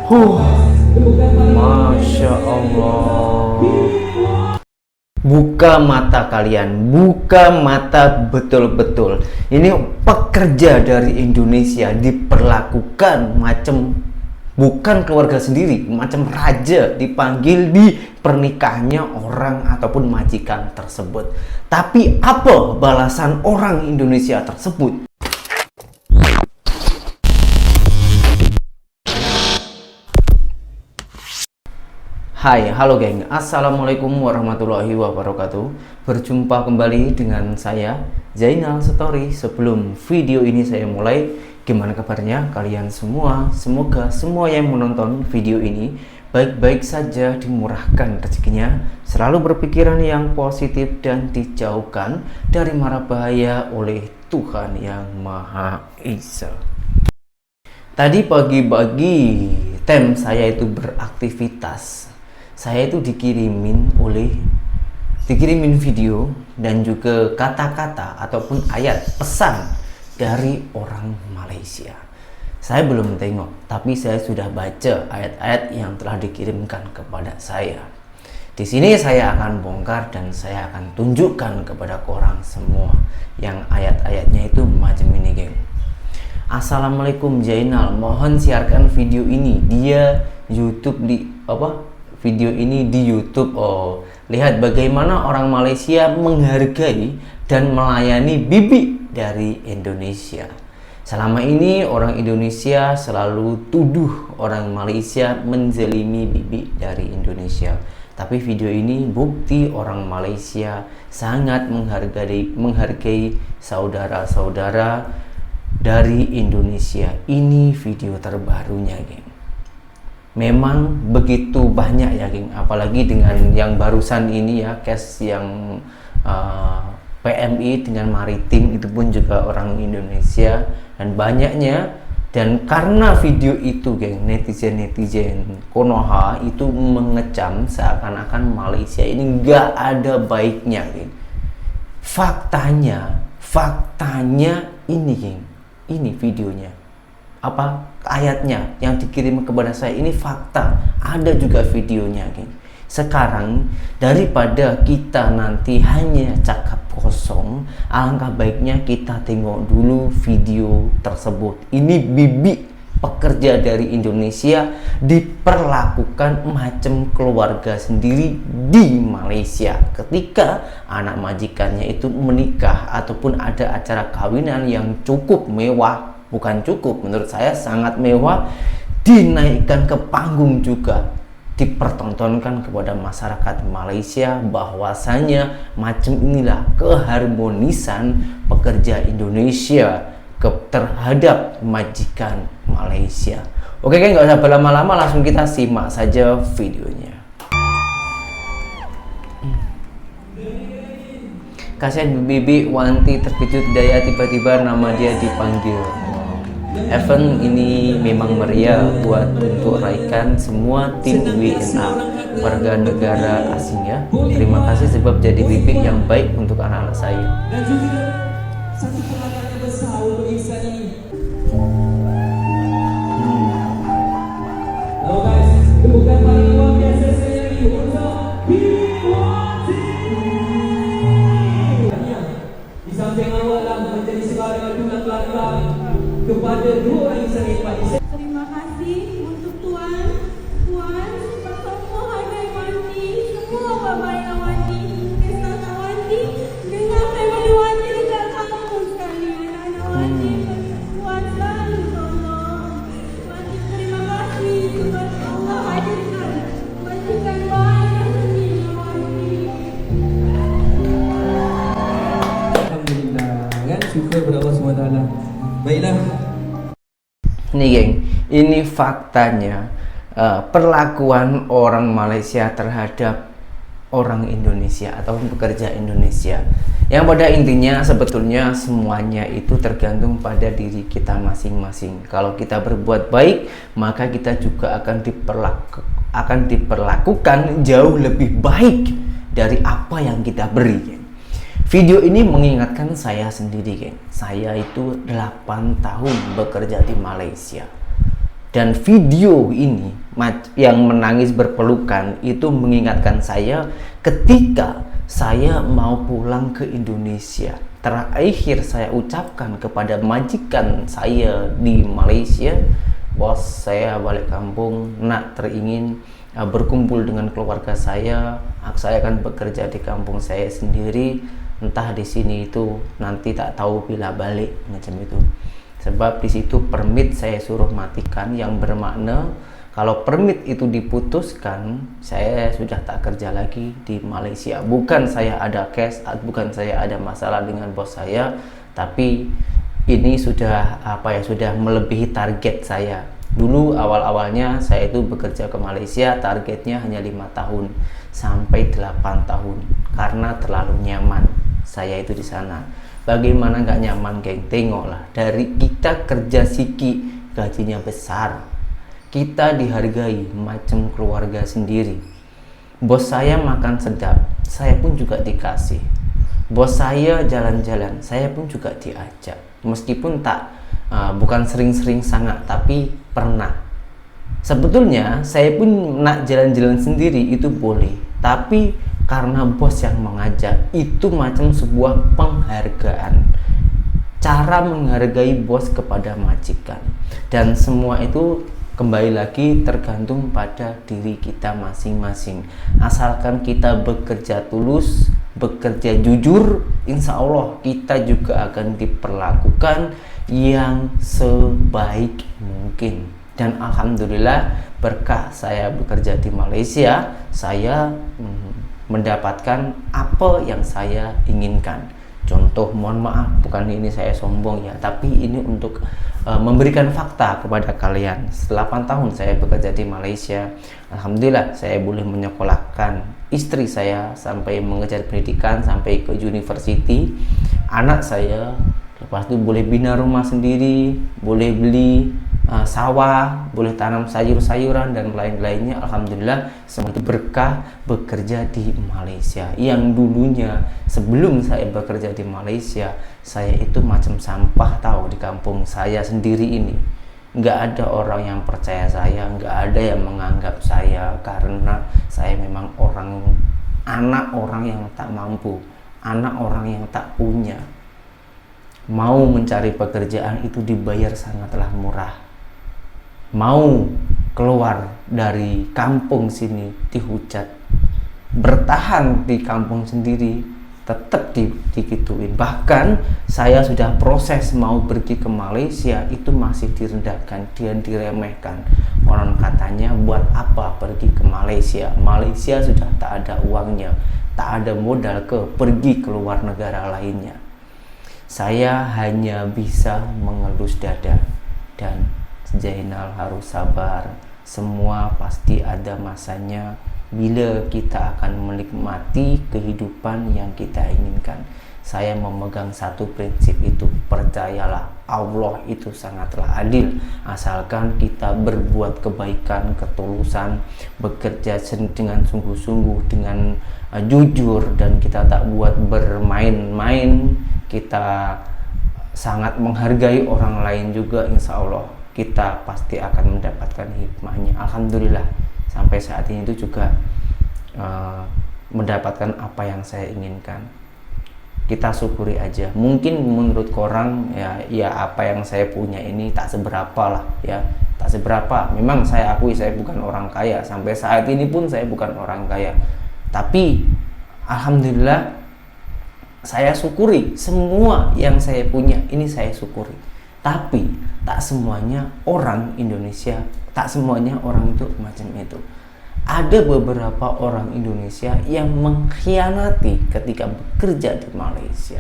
Huh, Masya Allah. Buka mata kalian, buka mata betul-betul. Ini pekerja dari Indonesia diperlakukan macam bukan keluarga sendiri, macam raja, dipanggil di pernikahannya orang ataupun majikan tersebut. Tapi apa balasan orang Indonesia tersebut? Hai, halo geng, assalamualaikum warahmatullahi wabarakatuh. Berjumpa kembali dengan saya Zainal Story. Sebelum video ini saya mulai, gimana kabarnya kalian semua? Semoga semua yang menonton video ini baik-baik saja, dimurahkan rezekinya, selalu berpikiran yang positif dan dijauhkan dari mara bahaya oleh Tuhan yang Maha Esa. Tadi pagi-pagi saya itu beraktivitas. Saya itu dikirimin video dan juga kata-kata ataupun ayat pesan dari orang Malaysia. Saya belum tengok, tapi saya sudah baca ayat-ayat yang telah dikirimkan kepada saya. Di sini saya akan bongkar dan saya akan tunjukkan kepada korang semua yang ayat-ayatnya itu macam ini, geng. Assalamualaikum Zainal, mohon siarkan video ini. Dia video ini di YouTube. Oh, lihat bagaimana orang Malaysia menghargai dan melayani bibi dari Indonesia. Selama ini orang Indonesia selalu tuduh orang Malaysia menzalimi bibi dari Indonesia. Tapi video ini bukti orang Malaysia sangat menghargai saudara-saudara dari Indonesia. Ini video terbarunya, geng. Memang begitu banyak ya, geng, apalagi dengan yang barusan ini ya, case yang PMI dengan maritim itu pun juga orang Indonesia dan banyaknya. Dan karena video itu, geng, netizen Konoha itu mengecam seakan-akan Malaysia ini nggak ada baiknya, geng. Faktanya ini, geng, ini videonya, ayatnya yang dikirim kepada saya ini fakta, ada juga videonya, geng. Sekarang daripada kita nanti hanya cakap kosong, alangkah baiknya kita tengok dulu video tersebut. Ini bibi pekerja dari Indonesia diperlakukan macam keluarga sendiri di Malaysia ketika anak majikannya itu menikah ataupun ada acara kawinan yang cukup mewah. Bukan cukup, menurut saya sangat mewah, dinaikkan ke panggung juga, dipertontonkan kepada masyarakat Malaysia bahwasanya macam inilah keharmonisan pekerja Indonesia terhadap majikan Malaysia. Oke, kan nggak usah berlama-lama, langsung kita simak saja videonya. Kasihan bibi Wanti terkejut daya tiba-tiba nama dia dipanggil. Event ini memang meriah untuk raikan semua tim WNA warga negara asing ya. Terima kasih sebab jadi bibi yang baik untuk anak-anak saya. Dan juga satu penghargaan besar untuk insan ini. Halo guys, bukan paling luar biasa saya ini untuk Biwati. Di samping awal menjadi segala adunan belakang kepada dua insan hebat. Terima kasih untuk Tuan semua Hadai Wanti, semua Bapak Yang Wanti, Kesana Wanti, dengan family Wanti dekat kampung sekalian. Anak Wanti, Tuan selalu tolong. Wanti terima kasih sebab Allah hadirkan majikan baik ini, Wanti. Alhamdulillah, kan syukur kepada Allah SWT. Baiklah. Nih, geng, ini faktanya perlakuan orang Malaysia terhadap orang Indonesia ataupun pekerja Indonesia. Yang pada intinya sebetulnya semuanya itu tergantung pada diri kita masing-masing. Kalau kita berbuat baik, maka kita juga akan diperlakukan jauh lebih baik dari apa yang kita beri, geng. Video ini mengingatkan saya sendiri, geng. Saya itu 8 tahun bekerja di Malaysia. Dan video ini yang menangis berpelukan itu mengingatkan saya ketika saya mau pulang ke Indonesia. Terakhir saya ucapkan kepada majikan saya di Malaysia, bos, saya balik kampung, nak teringin berkumpul dengan keluarga saya akan bekerja di kampung saya sendiri, entah di sini itu nanti tak tahu bila balik, macam itu. Sebab di situ permit saya suruh matikan, yang bermakna kalau permit itu diputuskan, saya sudah tak kerja lagi di Malaysia. Bukan saya ada case, bukan saya ada masalah dengan bos saya, tapi ini sudah sudah melebihi target saya. Dulu awal-awalnya saya itu bekerja ke Malaysia, targetnya hanya 5 tahun sampai 8 tahun karena terlalu nyaman saya itu di sana. Bagaimana nggak nyaman, geng? Tengoklah, dari kita kerja siki gajinya besar, kita dihargai macam keluarga sendiri. Bos saya makan sedap, saya pun juga dikasih. Bos saya jalan-jalan, saya pun juga diajak. Meskipun bukan sering-sering sangat, tapi pernah. Sebetulnya saya pun nak jalan-jalan sendiri itu boleh, tapi karena bos yang mengajak, itu macam sebuah penghargaan, cara menghargai bos kepada majikan. Dan semua itu kembali lagi tergantung pada diri kita masing-masing. Asalkan kita bekerja tulus, bekerja jujur, insya Allah kita juga akan diperlakukan yang sebaik mungkin. Dan alhamdulillah berkah saya bekerja di Malaysia, saya mendapatkan apa yang saya inginkan. Contoh, mohon maaf, bukan ini saya sombong ya, tapi ini untuk memberikan fakta kepada kalian. Setelah 8 tahun saya bekerja di Malaysia, alhamdulillah saya boleh menyekolahkan istri saya sampai mengejar pendidikan sampai ke university. Anak saya lepas itu boleh bina rumah sendiri, boleh beli sawah, boleh tanam sayur-sayuran dan lain-lainnya. Alhamdulillah semua itu berkah bekerja di Malaysia. Yang dulunya sebelum saya bekerja di Malaysia, saya itu macam sampah tahu di kampung saya sendiri ini. Nggak ada orang yang percaya saya, nggak ada yang menganggap saya, karena saya memang anak orang yang tak mampu, anak orang yang tak punya. Mau mencari pekerjaan itu dibayar sangatlah murah. Mau keluar dari kampung sini dihujat, bertahan di kampung sendiri tetap dikituin. Bahkan saya sudah proses mau pergi ke Malaysia itu masih direndahkan dan diremehkan. Orang katanya, buat apa pergi ke Malaysia? Malaysia sudah tak ada uangnya, tak ada modal pergi ke luar negara lainnya. Saya hanya bisa mengelus dada dan Zainal harus sabar. Semua pasti ada masanya bila kita akan menikmati kehidupan yang kita inginkan. Saya memegang satu prinsip itu, percayalah, Allah itu sangatlah adil. Asalkan kita berbuat kebaikan, ketulusan, bekerja dengan sungguh-sungguh, dengan jujur, dan kita tak buat bermain-main, kita sangat menghargai orang lain juga, insya Allah kita pasti akan mendapatkan hikmahnya. Alhamdulillah sampai saat ini itu juga mendapatkan apa yang saya inginkan. Kita syukuri aja. Mungkin menurut korang ya apa yang saya punya ini tak seberapa lah ya, tak seberapa. Memang saya akui saya bukan orang kaya, sampai saat ini pun saya bukan orang kaya. Tapi alhamdulillah saya syukuri semua yang saya punya ini, saya syukuri. Tapi tak semuanya orang Indonesia, tak semuanya orang itu macam itu. Ada beberapa orang Indonesia yang mengkhianati ketika bekerja di Malaysia.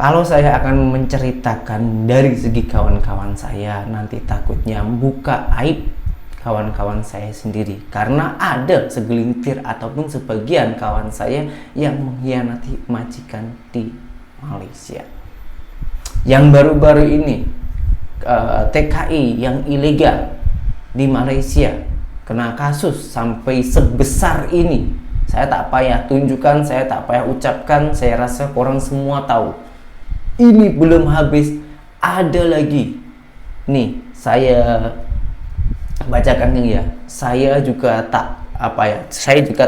Kalau saya akan menceritakan dari segi kawan-kawan saya, nanti takutnya membuka aib kawan-kawan saya sendiri. Karena ada segelintir ataupun sebagian kawan saya yang mengkhianati majikan di Malaysia. Yang baru-baru ini TKI yang ilegal di Malaysia kena kasus sampai sebesar ini. Saya tak payah tunjukkan, saya tak payah ucapkan, saya rasa korang semua tahu. Ini belum habis, ada lagi nih saya bacakan ya. Saya juga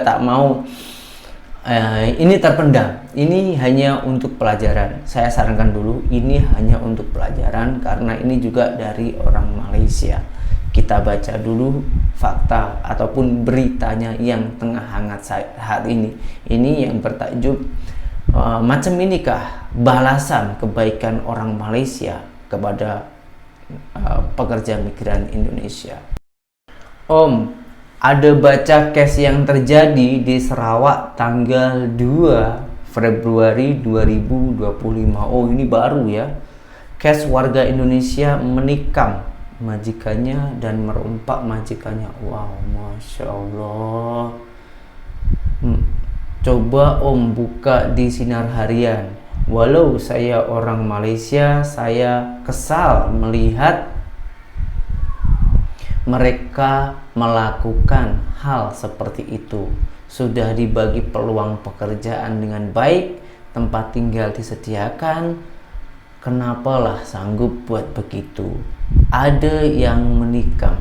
tak mau ini terpendam. Ini hanya untuk pelajaran. Saya sarankan dulu, ini hanya untuk pelajaran karena ini juga dari orang Malaysia. Kita baca dulu fakta ataupun beritanya yang tengah hangat saat ini. Ini yang bertajuk macam inikah balasan kebaikan orang Malaysia kepada pekerja migran Indonesia. Om, ada baca case yang terjadi di Sarawak tanggal 2 Februari 2025. Oh, ini baru ya. Case warga Indonesia menikam majikannya dan merompak majikannya. Wow, Masya Allah. Coba Om buka di Sinar Harian. Walau saya orang Malaysia, saya kesal melihat mereka melakukan hal seperti itu. Sudah dibagi peluang pekerjaan dengan baik, tempat tinggal disediakan, kenapalah sanggup buat begitu? Ada yang menikam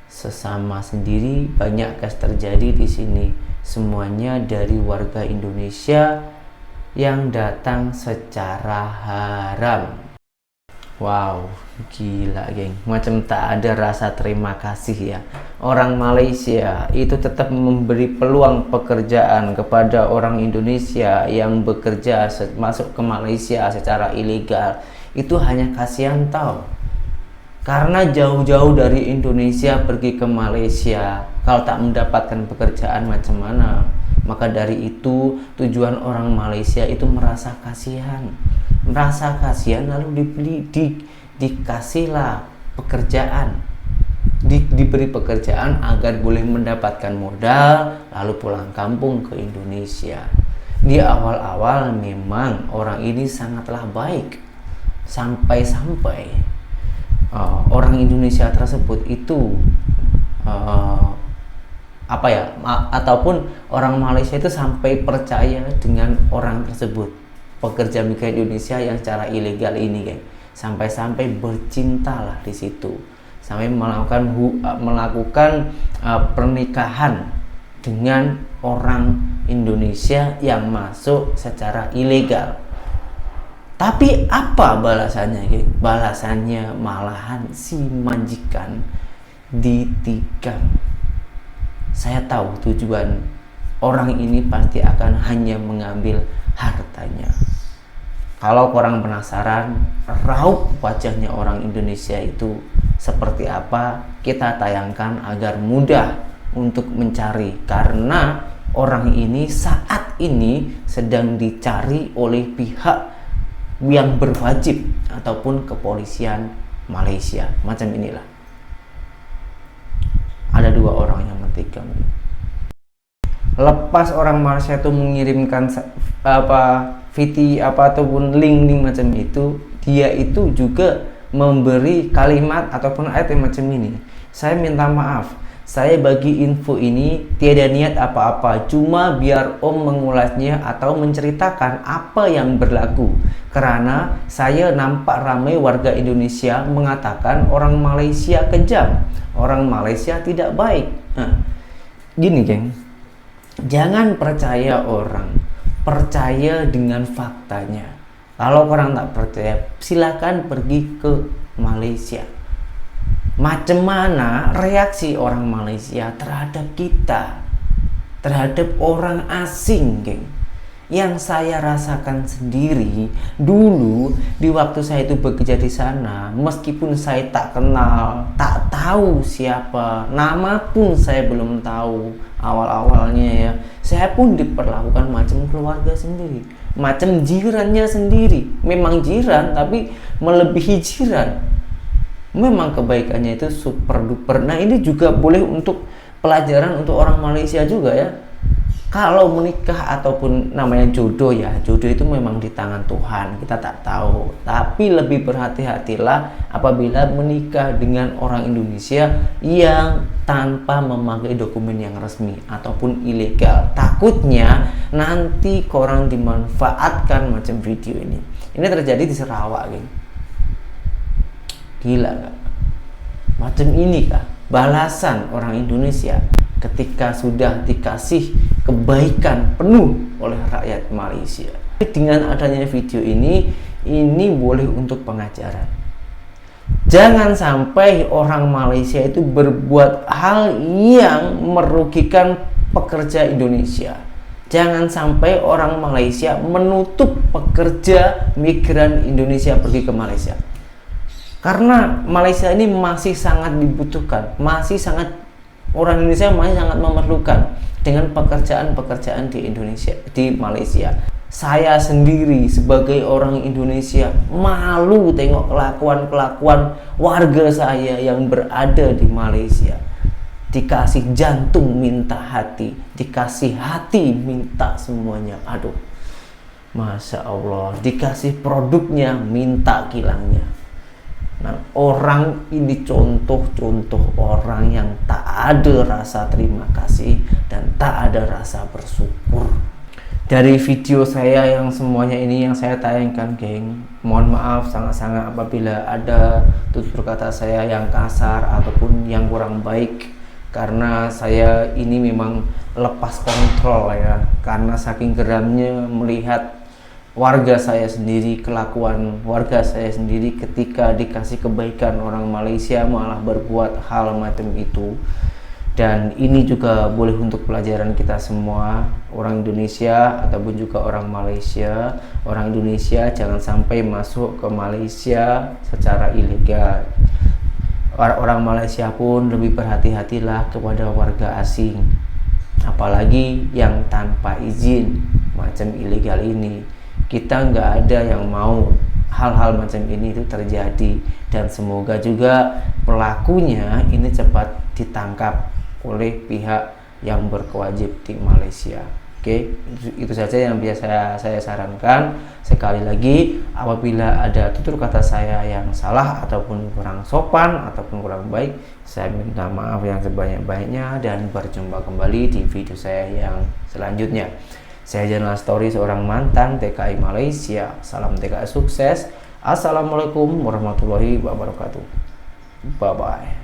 sesama sendiri. Banyak kasus terjadi di sini. Semuanya dari warga Indonesia yang datang secara haram. Wow, gila geng, macam tak ada rasa terima kasih ya. Orang Malaysia itu tetap memberi peluang pekerjaan kepada orang Indonesia yang bekerja masuk ke Malaysia secara ilegal. Itu hanya kasihan tau. Karena jauh-jauh dari Indonesia pergi ke Malaysia, kalau tak mendapatkan pekerjaan macam mana? Maka dari itu tujuan orang Malaysia itu merasa kasihan lalu dikasihlah pekerjaan, diberi pekerjaan agar boleh mendapatkan modal lalu pulang kampung ke Indonesia. Di awal-awal memang orang ini sangatlah baik, sampai-sampai orang Indonesia tersebut itu ataupun orang Malaysia itu sampai percaya dengan orang tersebut, pekerja migran Indonesia yang secara ilegal ini, geng. Sampai-sampai bercintalah di situ, sampai melakukan pernikahan dengan orang Indonesia yang masuk secara ilegal. Tapi apa balasannya, geng? Balasannya malahan si majikan ditikam. Saya tahu tujuan orang ini pasti akan hanya mengambil hartanya. Kalau korang penasaran raut wajahnya orang Indonesia itu seperti apa, kita tayangkan agar mudah untuk mencari, karena orang ini saat ini sedang dicari oleh pihak yang berwajib ataupun kepolisian Malaysia. Macam inilah. Ada 2 orang yang menikam. Lepas orang Malaysia itu mengirimkan ataupun link macam itu, dia itu juga memberi kalimat ataupun ayat yang macam ini. Saya minta maaf, saya bagi info ini tiada niat apa-apa, cuma biar Om mengulasnya atau menceritakan apa yang berlaku. Karena saya nampak ramai warga Indonesia mengatakan orang Malaysia kejam, orang Malaysia tidak baik. Gini geng, jangan percaya orang, percaya dengan faktanya. Kalau orang tak percaya, silakan pergi ke Malaysia. Macam mana reaksi orang Malaysia terhadap kita, terhadap orang asing, geng? Yang saya rasakan sendiri dulu di waktu saya itu bekerja di sana, meskipun saya tak kenal, tak tahu siapa, nama pun saya belum tahu awal-awalnya ya, saya pun diperlakukan macam keluarga sendiri, macam jirannya sendiri. Memang jiran tapi melebihi jiran. Memang kebaikannya itu super duper. Nah, ini juga boleh untuk pelajaran untuk orang Malaysia juga ya. Kalau menikah ataupun namanya jodoh ya, jodoh itu memang di tangan Tuhan, kita tak tahu. Tapi lebih berhati-hatilah apabila menikah dengan orang Indonesia yang tanpa memakai dokumen yang resmi ataupun ilegal. Takutnya nanti korang dimanfaatkan macam video ini. Ini terjadi di Sarawak, geng. Gila gak? Macam ini kah balasan orang Indonesia ketika sudah dikasih kebaikan penuh oleh rakyat Malaysia? Dengan adanya video ini boleh untuk pengajaran. Jangan sampai orang Malaysia itu berbuat hal yang merugikan pekerja Indonesia. Jangan sampai orang Malaysia menutup pekerja migran Indonesia pergi ke Malaysia. Karena Malaysia ini masih sangat dibutuhkan, orang Indonesia masih sangat memerlukan dengan pekerjaan-pekerjaan di Indonesia, di Malaysia. Saya sendiri sebagai orang Indonesia malu tengok kelakuan warga saya yang berada di Malaysia. Dikasih jantung minta hati, dikasih hati minta semuanya. Aduh, Masya Allah, dikasih produknya minta kilangnya. Nah, orang ini contoh-contoh orang yang tak ada rasa terima kasih dan tak ada rasa bersyukur. Dari video saya yang semuanya ini yang saya tayangkan, geng, mohon maaf sangat-sangat apabila ada tutur kata saya yang kasar ataupun yang kurang baik, karena saya ini memang lepas kontrol ya, karena saking geramnya melihat warga saya sendiri, kelakuan warga saya sendiri ketika dikasih kebaikan orang Malaysia malah berbuat hal macam itu. Dan ini juga boleh untuk pelajaran kita semua, orang Indonesia ataupun juga orang Malaysia. Orang Indonesia jangan sampai masuk ke Malaysia secara ilegal. Orang Malaysia pun lebih berhati-hatilah kepada warga asing, apalagi yang tanpa izin macam ilegal ini. Kita nggak ada yang mau hal-hal macam ini itu terjadi, dan semoga juga pelakunya ini cepat ditangkap oleh pihak yang berkewajib di Malaysia. Oke, itu saja yang biasa saya sarankan. Sekali lagi, apabila ada tutur kata saya yang salah ataupun kurang sopan ataupun kurang baik, saya minta maaf yang sebanyak-banyaknya dan berjumpa kembali di video saya yang selanjutnya. Saya Jainal Story, seorang mantan TKI Malaysia. Salam TKI sukses. Assalamualaikum warahmatullahi wabarakatuh. Bye bye.